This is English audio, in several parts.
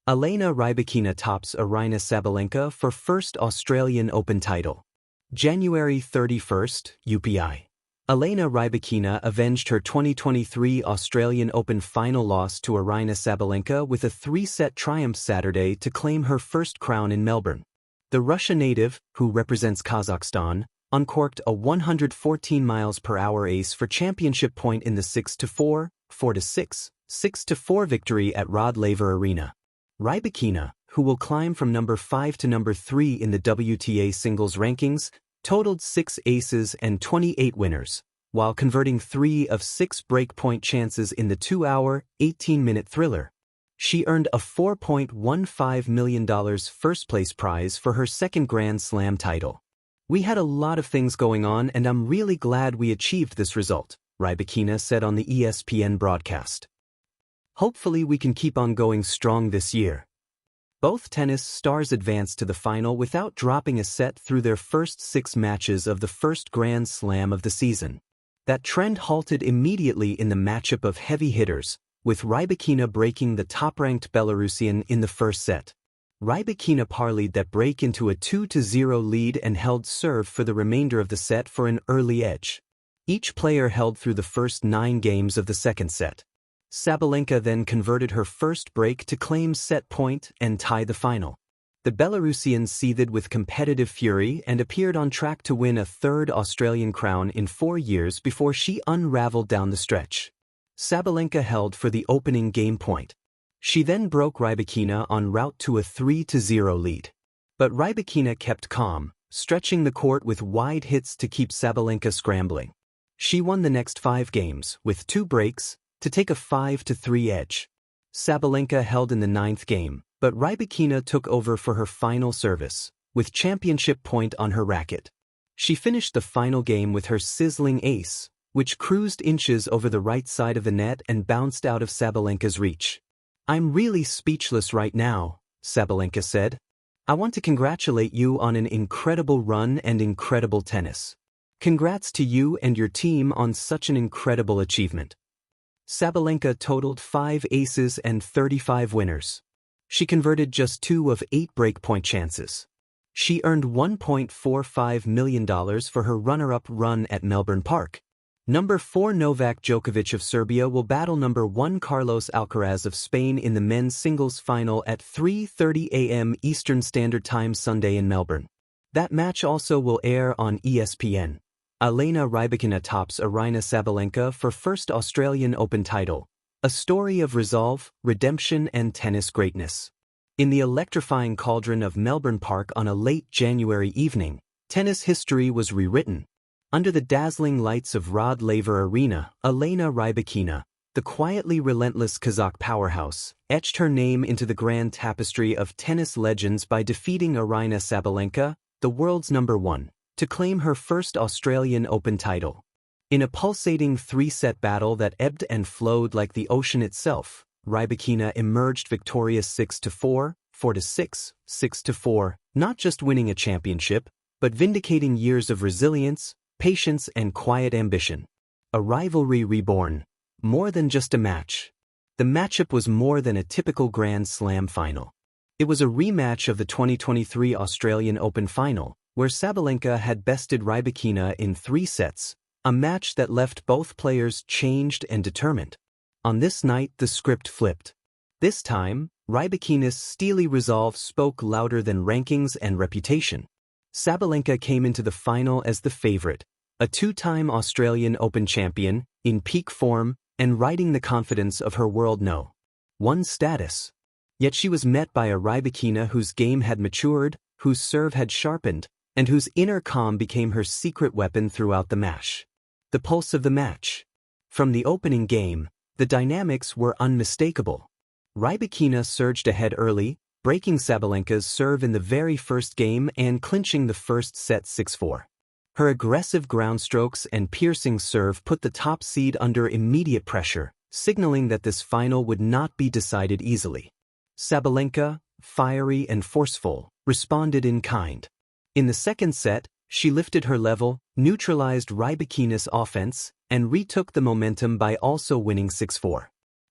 Elena Rybakina tops Aryna Sabalenka for first Australian Open title. January 31st, UPI. Elena Rybakina avenged her 2023 Australian Open final loss to Aryna Sabalenka with a 3-set triumph Saturday to claim her first crown in Melbourne. The Russia native, who represents Kazakhstan, uncorked a 114 mph ace for championship point in the 6-4, 4-6, 6-4 victory at Rod Laver Arena. Rybakina, who will climb from number 5 to number 3 in the WTA singles rankings, totaled 6 aces and 28 winners, while converting 3 of 6 breakpoint chances in the 2-hour, 18-minute thriller. She earned a $4.15 million first-place prize for her second Grand Slam title. "We had a lot of things going on and I'm really glad we achieved this result," Rybakina said on the ESPN broadcast. "Hopefully we can keep on going strong this year." Both tennis stars advanced to the final without dropping a set through their first 6 matches of the first Grand Slam of the season. That trend halted immediately in the matchup of heavy hitters, with Rybakina breaking the top-ranked Belarusian in the first set. Rybakina parlayed that break into a 2-0 lead and held serve for the remainder of the set for an early edge. Each player held through the first 9 games of the second set. Sabalenka then converted her first break to claim set point and tie the final. The Belarusian seethed with competitive fury and appeared on track to win a 3rd Australian crown in 4 years before she unraveled down the stretch. Sabalenka held for the opening game point. She then broke Rybakina en route to a 3-0 lead. But Rybakina kept calm, stretching the court with wide hits to keep Sabalenka scrambling. She won the next 5 games, with 2 breaks, to take a 5-3 edge. Sabalenka held in the 9th game, but Rybakina took over for her final service, with championship point on her racket. She finished the final game with her sizzling ace, which cruised inches over the right side of the net and bounced out of Sabalenka's reach. "I'm really speechless right now," Sabalenka said. "I want to congratulate you on an incredible run and incredible tennis. Congrats to you and your team on such an incredible achievement." Sabalenka totaled 5 aces and 35 winners. She converted just 2 of 8 breakpoint chances. She earned $1.45 million for her runner-up run at Melbourne Park. Number 4 Novak Djokovic of Serbia will battle number 1 Carlos Alcaraz of Spain in the men's singles final at 3:30 a.m. Eastern Standard Time Sunday in Melbourne. That match also will air on ESPN. Elena Rybakina tops Aryna Sabalenka for first Australian Open title. A story of resolve, redemption and tennis greatness. In the electrifying cauldron of Melbourne Park on a late January evening, tennis history was rewritten. Under the dazzling lights of Rod Laver Arena, Elena Rybakina, the quietly relentless Kazakh powerhouse, etched her name into the grand tapestry of tennis legends by defeating Aryna Sabalenka, the world's number 1, to claim her first Australian Open title. In a pulsating 3-set battle that ebbed and flowed like the ocean itself, Rybakina emerged victorious 6-4, 4-6, 6-4, not just winning a championship, but vindicating years of resilience, patience and quiet ambition. A rivalry reborn. More than just a match. The matchup was more than a typical Grand Slam final. It was a rematch of the 2023 Australian Open final, where Sabalenka had bested Rybakina in 3 sets, a match that left both players changed and determined. On this night the script flipped. This time, Rybakina's steely resolve spoke louder than rankings and reputation. Sabalenka came into the final as the favorite, a 2-time Australian Open champion, in peak form, and riding the confidence of her World No. 1 status. Yet she was met by a Rybakina whose game had matured, whose serve had sharpened, and whose inner calm became her secret weapon throughout the match. The pulse of the match. From the opening game, the dynamics were unmistakable. Rybakina surged ahead early, breaking Sabalenka's serve in the very first game and clinching the first set 6-4. Her aggressive ground strokes and piercing serve put the top seed under immediate pressure, signaling that this final would not be decided easily. Sabalenka, fiery and forceful, responded in kind. In the second set, she lifted her level, neutralized Rybakina's offense, and retook the momentum by also winning 6-4.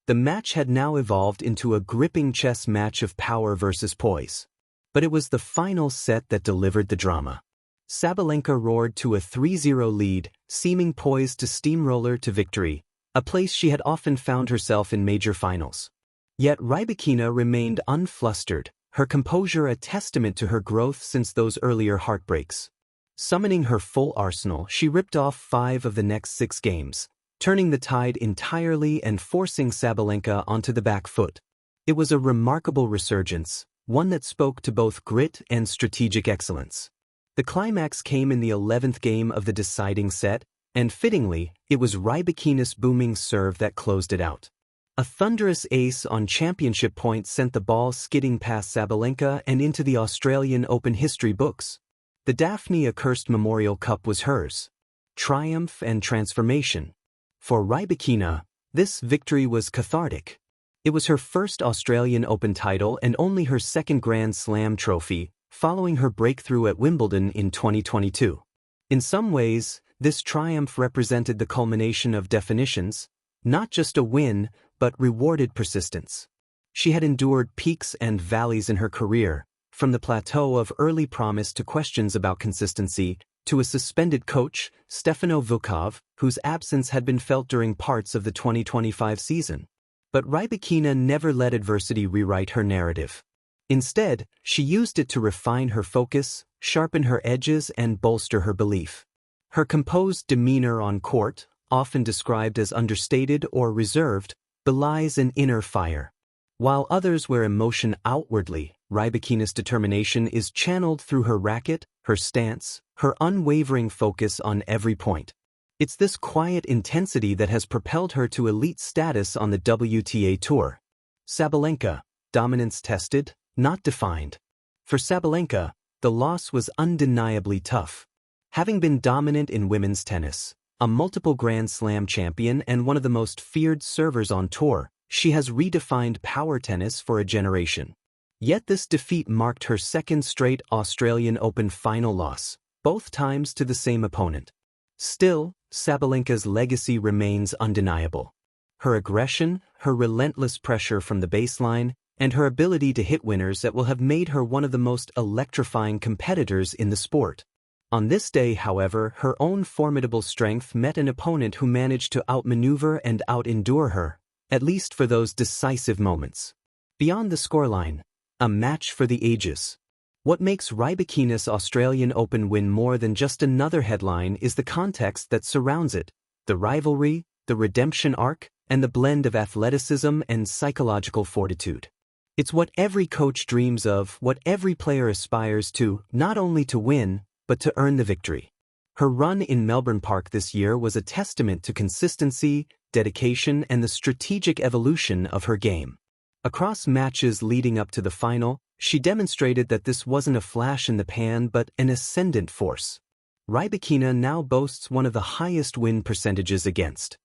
The match had now evolved into a gripping chess match of power versus poise. But it was the final set that delivered the drama. Sabalenka roared to a 3-0 lead, seeming poised to steamroller to victory, a place she had often found herself in major finals. Yet Rybakina remained unflustered, her composure a testament to her growth since those earlier heartbreaks. Summoning her full arsenal, she ripped off 5 of the next 6 games, turning the tide entirely and forcing Sabalenka onto the back foot. It was a remarkable resurgence, one that spoke to both grit and strategic excellence. The climax came in the 11th game of the deciding set, and fittingly, it was Rybakina's booming serve that closed it out. A thunderous ace on championship point sent the ball skidding past Sabalenka and into the Australian Open history books. The Daphne Accursed Memorial Cup was hers. Triumph and transformation. For Rybakina, this victory was cathartic. It was her first Australian Open title and only her second Grand Slam trophy, following her breakthrough at Wimbledon in 2022. In some ways, this triumph represented the culmination of definitions, not just a win, but rewarded persistence. She had endured peaks and valleys in her career, from the plateau of early promise to questions about consistency, to a suspended coach, Stefano Vukov, whose absence had been felt during parts of the 2025 season. But Rybakina never let adversity rewrite her narrative. Instead, she used it to refine her focus, sharpen her edges, and bolster her belief. Her composed demeanor on court, often described as understated or reserved, belies an inner fire. While others wear emotion outwardly, Rybakina's determination is channeled through her racket, her stance, her unwavering focus on every point. It's this quiet intensity that has propelled her to elite status on the WTA Tour. Sabalenka, dominance tested, not defined. For Sabalenka, the loss was undeniably tough. Having been dominant in women's tennis, a multiple Grand Slam champion and one of the most feared servers on tour, she has redefined power tennis for a generation. Yet this defeat marked her second straight Australian Open final loss, both times to the same opponent. Still, Sabalenka's legacy remains undeniable. Her aggression, her relentless pressure from the baseline, and her ability to hit winners that will have made her one of the most electrifying competitors in the sport. On this day, however, her own formidable strength met an opponent who managed to outmaneuver and outendure her, at least for those decisive moments. Beyond the scoreline, a match for the ages. What makes Rybakina's Australian Open win more than just another headline is the context that surrounds it, the rivalry, the redemption arc, and the blend of athleticism and psychological fortitude. It's what every coach dreams of, what every player aspires to, not only to win, but to earn the victory. Her run in Melbourne Park this year was a testament to consistency, dedication, and the strategic evolution of her game. Across matches leading up to the final, she demonstrated that this wasn't a flash in the pan but an ascendant force. Rybakina now boasts one of the highest win percentages against